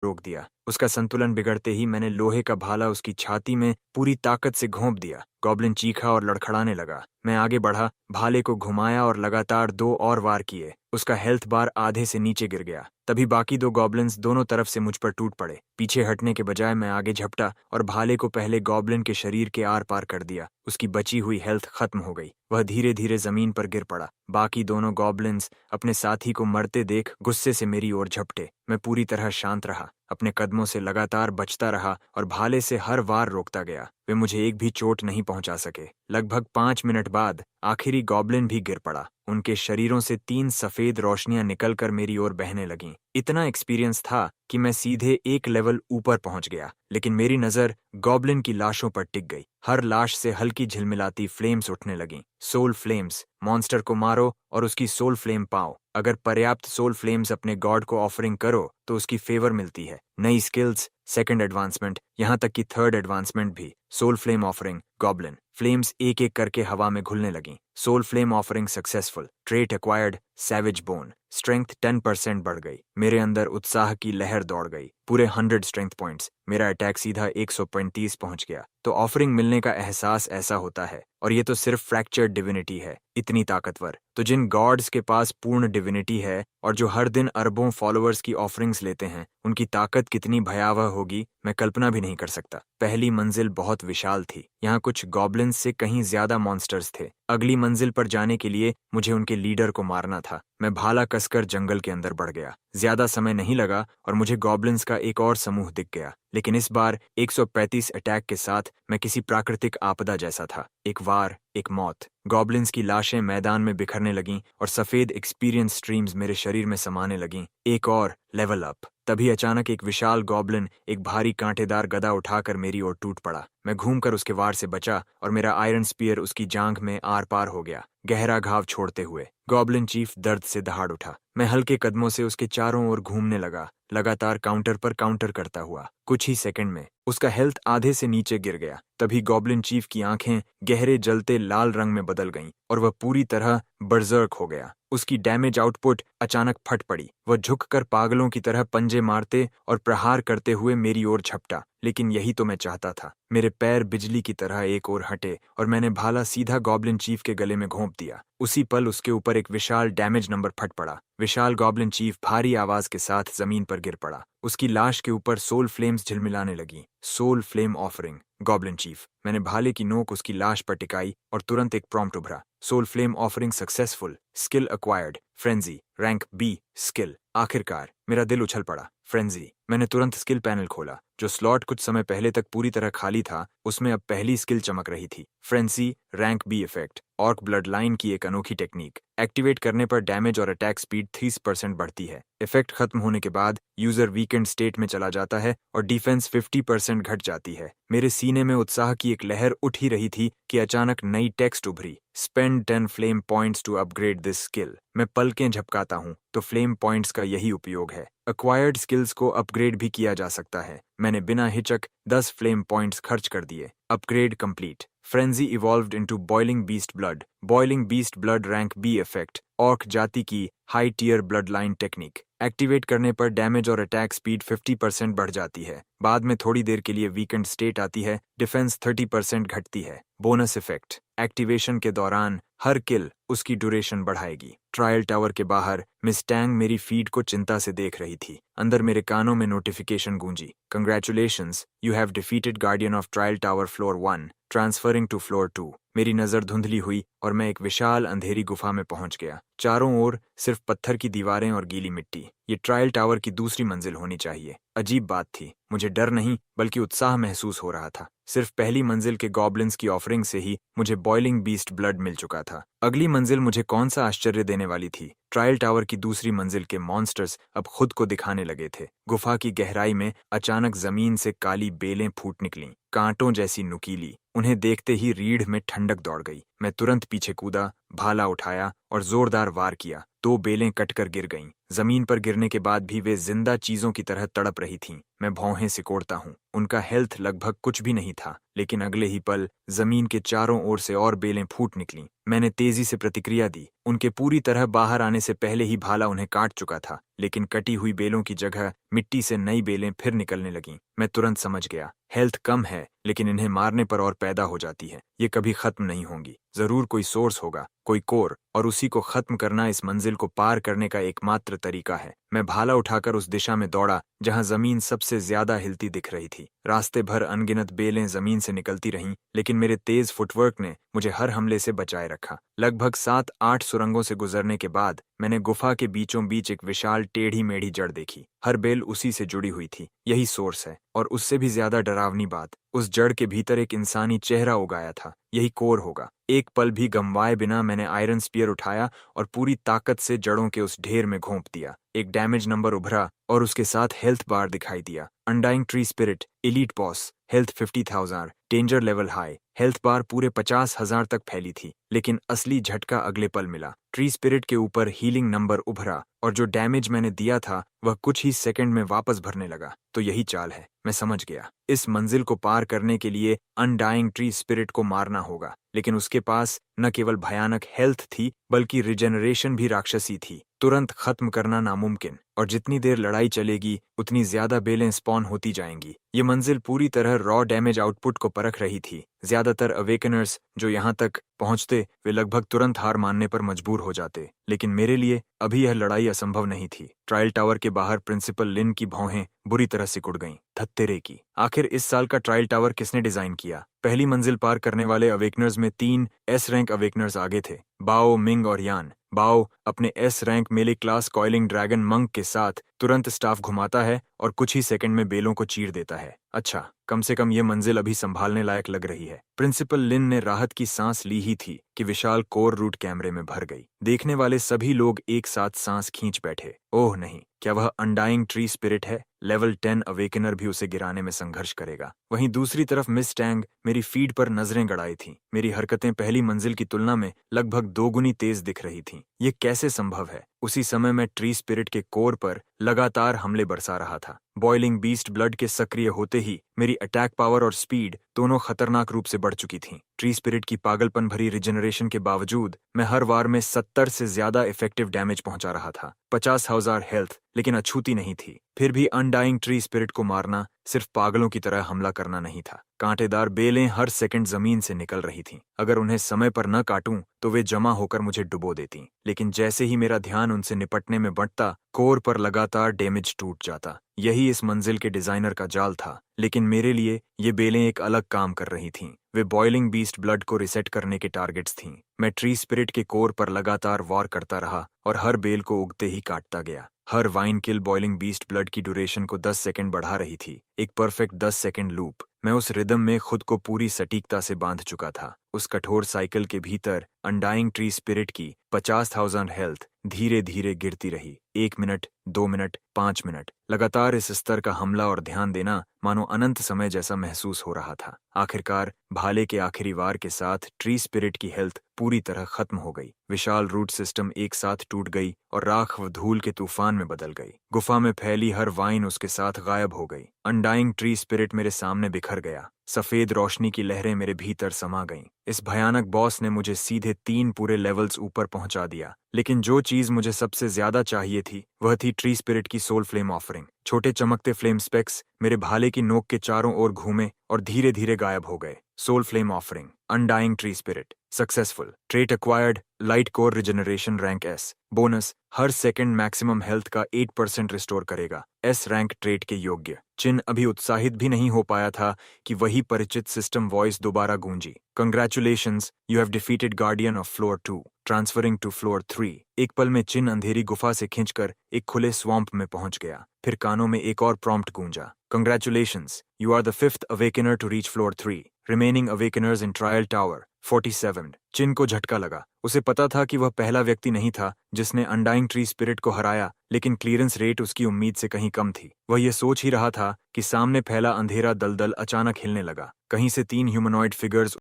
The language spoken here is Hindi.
रोक दिया। उसका संतुलन बिगड़ते ही मैंने लोहे का भाला उसकी छाती में पूरी ताकत से घोंप दिया। गॉब्लिन चीखा और लड़खड़ाने लगा। मैं आगे बढ़ा, भाले को घुमाया और लगातार 2 और वार किए। उसका हेल्थ बार आधे से नीचे गिर गया। तभी बाकी 2 गॉब्लिन्स दोनों तरफ से मुझ पर टूट पड़े। पीछे हटने के बजाय मैं आगे झपटा और भाले को पहले गॉब्लिन के शरीर के आर पार कर दिया। उसकी बची हुई हेल्थ खत्म हो गई। वह धीरे धीरे जमीन पर गिर पड़ा। बाकी दोनों गॉब्लिन्स अपने साथी को मरते देख गुस्से से मेरी ओर झपटे। मैं पूरी तरह शांत रहा, अपने कदमों से लगातार बचता रहा और भाले से हर वार रोकता गया। वे मुझे एक भी चोट नहीं पहुंचा सके। लगभग 5 मिनट बाद आखिरी गॉब्लिन भी गिर पड़ा। उनके शरीरों से 3 सफेद रोशनियां निकलकर मेरी ओर बहने लगीं। इतना एक्सपीरियंस था कि मैं सीधे एक लेवल ऊपर पहुंच गया, लेकिन मेरी नजर गॉब्लिन की लाशों पर टिक गई। हर लाश से हल्की झिलमिलाती फ्लेम्स उठने लगीं। Soul flames. मॉन्स्टर को मारो और उसकी सोल फ्लेम पाओ। अगर पर्याप्त सोल फ्लेम्स अपने गॉड को ऑफरिंग करो तो उसकी फेवर मिलती है। नई स्किल्स, सेकंड एडवांसमेंट, यहाँ तक कि थर्ड एडवांसमेंट भी। Soul flame offering, goblin. Flames एक एक करके हवा में घुलने लगीं। Soul flame offering successful. Trait acquired, savage bone. Strength 10% बढ़ गई। मेरे अंदर उत्साह की लहर दौड़ गई। पूरे 100 स्ट्रेंथ पॉइंट्स। मेरा अटैक सीधा 135 पहुंच गया। तो ऑफरिंग मिलने का एहसास ऐसा होता है, और ये तो सिर्फ फ्रैक्चर्ड डिविनिटी है, इतनी ताकतवर। तो जिन गॉड्स के पास पूर्ण डिविनिटी है और जो हर दिन अरबों फॉलोअर्स की ऑफरिंग्स लेते हैं, उनकी ताकत कितनी भयावह होगी मैं कल्पना भी नहीं कर सकता। पहली मंजिल बहुत विशाल थी। यहाँ कुछ गॉब्लिन्स से कहीं ज्यादा मॉन्स्टर्स थे। अगली मंजिल पर जाने के लिए मुझे उनके लीडर को मारना था। मैं भाला कसकर जंगल के अंदर बढ़ गया। ज्यादा समय नहीं लगा और मुझे गॉब्लिन्स का एक और समूह दिख गया, लेकिन इस बार 135 अटैक के साथ मैं किसी प्राकृतिक आपदा जैसा था। एक वार, एक मौत। गॉब्लिन्स की लाशें मैदान में बिखरने लगीं और सफेद एक्सपीरियंस स्ट्रीम्स मेरे शरीर में समाने लगीं। एक और लेवल अप। तभी अचानक एक विशाल गॉब्लिन एक भारी कांटेदार गदा उठाकर मेरी ओर टूट पड़ा। मैं घूमकर उसके वार से बचा और मेरा आयरन स्पीयर उसकी जांघ में आर पार हो गया, गहरा घाव छोड़ते हुए। गॉब्लिन चीफ दर्द से दहाड़ उठा। मैं हल्के कदमों से उसके चारों ओर घूमने लगा, लगातार काउंटर पर काउंटर करता हुआ। कुछ ही सेकंड में उसका हेल्थ आधे से नीचे गिर गया। तभी गॉब्लिन चीफ की आंखें गहरे जलते लाल रंग में बदल गईं और वह पूरी तरह बर्जर्क हो गया। उसकी डैमेज आउटपुट अचानक फट पड़ी। वह झुककर पागलों की तरह पंजे मारते और प्रहार करते हुए मेरी ओर झपटा। लेकिन यही तो मैं चाहता था। मेरे पैर बिजली की तरह एक ओर हटे और मैंने भाला सीधा गॉब्लिन चीफ के गले में घोंप दिया। उसी पल उसके ऊपर एक विशाल डैमेज नंबर फट पड़ा। विशाल गॉब्लिन चीफ भारी आवाज के साथ जमीन पर गिर पड़ा। उसकी लाश के ऊपर सोल फ्लेम्स झिलमिलाने लगी। Soul flame offering, goblin chief. मैंने भाले की नोक उसकी लाश पर टिकाई और तुरंत एक प्रॉम्प्ट उभरा। Soul flame offering successful. Skill acquired, frenzy, rank B skill. आखिरकार मेरा दिल उछल पड़ा। फ्रेंजी। मैंने तुरंत स्किल पैनल खोला। जो स्लॉट कुछ समय पहले तक पूरी तरह खाली था, उसमें अब पहली स्किल चमक रही थी। Frenzy, rank B effect. Orc blood line की एक अनोखी टेक्निक। एक्टिवेट करने पर डैमेज और अटैक स्पीड 30% बढ़ती है। इफेक्ट खत्म होने के बाद यूजर वीकेंड स्टेट में चला जाता है और डिफेंस 50% घट जाती है। मेरे सीने में उत्साह की एक लहर उठ ही रही थी कि अचानक नई टेक्स्ट उभरी। Spend 10 flame points to upgrade this skill. मैं पलकें झपकाता हूँ तो फ्लेम पॉइंट्स का यही उपयोग है। एक्वायर्ड स्किल्स को अपग्रेड भी किया जा सकता है। मैंने बिना हिचक 10 फ्लेम पॉइंट्स खर्च कर दिए। Upgrade complete. Frenzy evolved into boiling beast blood. Boiling beast blood rank B effect. Orc जाति की high tier blood line technique. Activate करने पर डैमेज और अटैक स्पीड 50% बढ़ जाती है। बाद में थोड़ी देर के लिए वीकेंड स्टेट आती है। डिफेंस 30% घटती है। Bonus effect. एक्टिवेशन के दौरान हर किल उसकी ड्यूरेशन बढ़ाएगी। ट्रायल टावर के बाहर मिस टैंग मेरी फीड को चिंता से देख रही थी। अंदर मेरे कानों में नोटिफिकेशन गूंजी। Congratulations, you have defeated guardian of trial tower floor 1, transferring to floor 2। मेरी नजर धुंधली हुई और मैं एक विशाल अंधेरी गुफा में पहुंच गया। चारों ओर सिर्फ पत्थर की दीवारें और गीली मिट्टी। ये ट्रायल टावर की दूसरी मंजिल होनी चाहिए। अजीब बात थी, मुझे डर नहीं बल्कि उत्साह महसूस हो रहा था। सिर्फ पहली मंजिल के गॉब्लिन्स की ऑफरिंग से ही मुझे बॉइलिंग बीस्ट ब्लड मिल चुका था। अगली मंजिल मुझे कौन सा आश्चर्य देने वाली थी। ट्रायल टावर की दूसरी मंजिल के मॉन्स्टर्स अब खुद को दिखाने लगे थे। गुफा की गहराई में अचानक जमीन से काली बेलें फूट निकलीं, कांटों जैसी नुकीली। उन्हें देखते ही रीढ़ में ठंडक दौड़ गई। मैं तुरंत पीछे कूदा, भाला उठाया और जोरदार वार किया। 2 बेलें कटकर गिर गईं। जमीन पर गिरने के बाद भी वे जिंदा चीजों की तरह तड़प रही थीं। मैं भौहें सिकोड़ता हूँ। उनका हेल्थ लगभग कुछ भी नहीं था, लेकिन अगले ही पल जमीन के चारों ओर से और बेलें फूट निकलीं। मैंने तेजी से प्रतिक्रिया दी। उनके पूरी तरह बाहर आने से पहले ही भाला उन्हें काट चुका था, लेकिन कटी हुई बेलों की जगह मिट्टी से नई बेलें फिर निकलने लगीं। मैं तुरंत समझ गया, हेल्थ कम है, लेकिन इन्हें मारने पर और पैदा हो जाती है। ये कभी खत्म नहीं होंगी। जरूर कोई सोर्स होगा, कोई कोर, और उसी को खत्म करना इस मंजिल को पार करने का एकमात्र तरीका है। मैं भाला उठाकर उस दिशा में दौड़ा जहां जमीन सबसे ज्यादा हिलती दिख रही थी। रास्ते भर अनगिनत बेलें जमीन से निकलती रहीं, लेकिन मेरे तेज फुटवर्क ने मुझे हर हमले से बचाए रखा। लगभग 7-8 सुरंगों से गुजरने के बाद मैंने गुफा के बीचों बीच एक विशाल टेढ़ी मेढ़ी जड़ देखी। हर बेल उसी से जुड़ी हुई थी। यही सोर्स है, और उससे भी ज्यादा डरावनी बात, उस जड़ के भीतर एक इंसानी चेहरा उगाया था। यही कोर होगा। एक पल भी गंवाए बिना मैंने आयरन स्पीयर उठाया और पूरी ताकत से जड़ों के उस ढेर में घोंप दिया। एक डैमेज नंबर उभरा और उसके साथ हेल्थ बार दिखाई दिया। Undying tree spirit, elite boss, health 50,000, danger level high. Health बार पूरे 50,000 तक फैली थी, लेकिन असली झटका अगले पल मिला। ट्री स्पिरिट के ऊपर हीलिंग नंबर उभरा और जो डैमेज मैंने दिया था वह कुछ ही सेकंड में वापस भरने लगा। तो यही चाल है। मैं समझ गया, इस मंजिल को पार करने के लिए अनडाइंग ट्री स्पिरिट को मारना होगा, लेकिन उसके पास न केवल भयानक हेल्थ थी, बल्कि रिजेनरेशन भी राक्षसी थी। तुरंत खत्म करना नामुमकिन, और जितनी देर लड़ाई चलेगी उतनी ज्यादा बेलें स्पॉन होती जाएंगी। ये मंजिल पूरी तरह रॉ डैमेज आउटपुट को परख रही थी। ज्यादातर अवेकनर्स जो यहाँ तक पहुंचते वे लगभग तुरंत हार मानने पर मजबूर हो जाते, लेकिन मेरे लिए अभी यह लड़ाई असंभव नहीं थी। ट्रायल टावर के बाहर प्रिंसिपल लिन की भौहें बुरी तरह सिकुड़ गईं। धत्तेरे की, आखिर इस साल का ट्रायल टावर किसने डिजाइन किया? पहली मंजिल पार करने वाले अवेकनर्स में 3 एस रैंक अवेकनर्स आगे थे, बाओ, मिंग और यान। बाओ अपने एस रैंक मेले क्लास कॉइलिंग ड्रैगन मंक के साथ तुरंत स्टाफ घुमाता है और कुछ ही सेकंड में बेलों को चीर देता है। अच्छा, कम से कम ये मंजिल अभी संभालने लायक लग रही है। प्रिंसिपल लिन ने राहत की सांस ली ही थी कि विशाल कोर रूट कैमरे में भर गई। देखने वाले सभी लोग एक साथ सांस खींच बैठे। ओह नहीं, क्या वह अनडाइंग ट्री स्पिरिट है? लेवल 10 अवेकनर भी उसे गिराने में संघर्ष करेगा। वहीं दूसरी तरफ मिस टैंग मेरी फीड पर नजरें गड़ाई थी। मेरी हरकतें पहली मंजिल की तुलना में लगभग 2 गुनी तेज दिख रही थीं। ये कैसे संभव है? उसी समय मैं ट्री स्पिरिट के कोर पर लगातार हमले बरसा रहा था। बॉइलिंग बीस्ट ब्लड के सक्रिय होते ही मेरी अटैक पावर और स्पीड दोनों खतरनाक रूप से बढ़ चुकी थीं। ट्री स्पिरिट की पागलपन भरी रिजेनरेशन के बावजूद मैं हर वार में 70 से ज्यादा इफेक्टिव डैमेज पहुंचा रहा था। 50,000 हेल्थ, लेकिन अछूती नहीं थी। फिर भी अनडाइंग ट्री स्पिरिट को मारना सिर्फ पागलों की तरह हमला करना नहीं था। कांटेदार बेलें हर सेकंड जमीन से निकल रही थीं। अगर उन्हें समय पर न काटूं तो वे जमा होकर मुझे डुबो देतीं। लेकिन जैसे ही मेरा ध्यान उनसे निपटने में बंटता, कोर पर लगातार डैमेज टूट जाता। यही इस मंजिल के डिजाइनर का जाल था, लेकिन मेरे लिए ये बेलें एक अलग काम कर रही थीं। वे बॉइलिंग बीस्ट ब्लड को रिसेट करने के टारगेट्स थीं। मैं ट्री स्पिरिट के कोर पर लगातार वार करता रहा और हर बेल को उगते ही काटता गया। हर वाइन किल बॉइलिंग बीस्ट ब्लड की ड्यूरेशन को 10 सेकंड बढ़ा रही थी। एक परफेक्ट 10 सेकंड लूप। मैं उस रिदम में खुद को पूरी सटीकता से बांध चुका था। उस कठोर साइकिल के भीतर अनडाइंग ट्री स्पिरिट की 50,000 हेल्थ धीरे धीरे गिरती रही। 1 मिनट, 2 मिनट, 5 मिनट। लगातार इस स्तर का हमला और ध्यान देना मानो अनंत समय जैसा महसूस हो रहा था। आखिरकार भाले के आखिरी वार के साथ ट्री स्पिरिट की हेल्थ पूरी तरह खत्म हो गई। विशाल रूट सिस्टम एक साथ टूट गई और राख व धूल के तूफान में बदल गई। गुफा में फैली हर वाइन उसके साथ गायब हो गई। अनडाइंग ट्री स्पिरिट मेरे सामने बिखर गया। सफेद रोशनी की लहरें मेरे भीतर समा गईं। इस भयानक बॉस ने मुझे सीधे 3 पूरे लेवल्स ऊपर पहुंचा दिया। लेकिन जो चीज मुझे सबसे ज्यादा चाहिए थी वह थी ट्री स्पिरिट की सोल फ्लेम ऑफरिंग। छोटे चमकते फ्लेम स्पेक्स मेरे भाले की नोक के चारों ओर घूमे और धीरे धीरे गायब हो गए। Soul flame offering, undying tree spirit, successful. Trait acquired, light core regeneration rank S. Bonus, हर सेकंड मैक्सिमम हेल्थ का 8% रिस्टोर करेगा। एस रैंक ट्रेट के योग्य। चिन अभी उत्साहित भी नहीं हो पाया था कि वही परिचित सिस्टम वॉइस दोबारा गूंजी। Congratulations, you have defeated guardian of floor 2, transferring to floor 3। एक पल में चिन अंधेरी गुफा से खिंचकर एक खुले स्वैम्प में पहुंच गया। फिर कानों में एक और प्रॉम्प्ट गूंजा। Congratulations, you are the 5th awakener to reach floor 3। Remaining awakeners in trial tower 47। Chin को झटका लगा। उसे पता था कि वह पहला व्यक्ति नहीं था जिसने अनडाइंग ट्री स्पिरिट को हराया, लेकिन क्लियरेंस रेट उसकी उम्मीद से कहीं कम थी। वह यह सोच ही रहा था कि सामने फैला अंधेरा दलदल अचानक हिलने लगा। कहीं से 3 ह्यूमनॉइड फिगर्स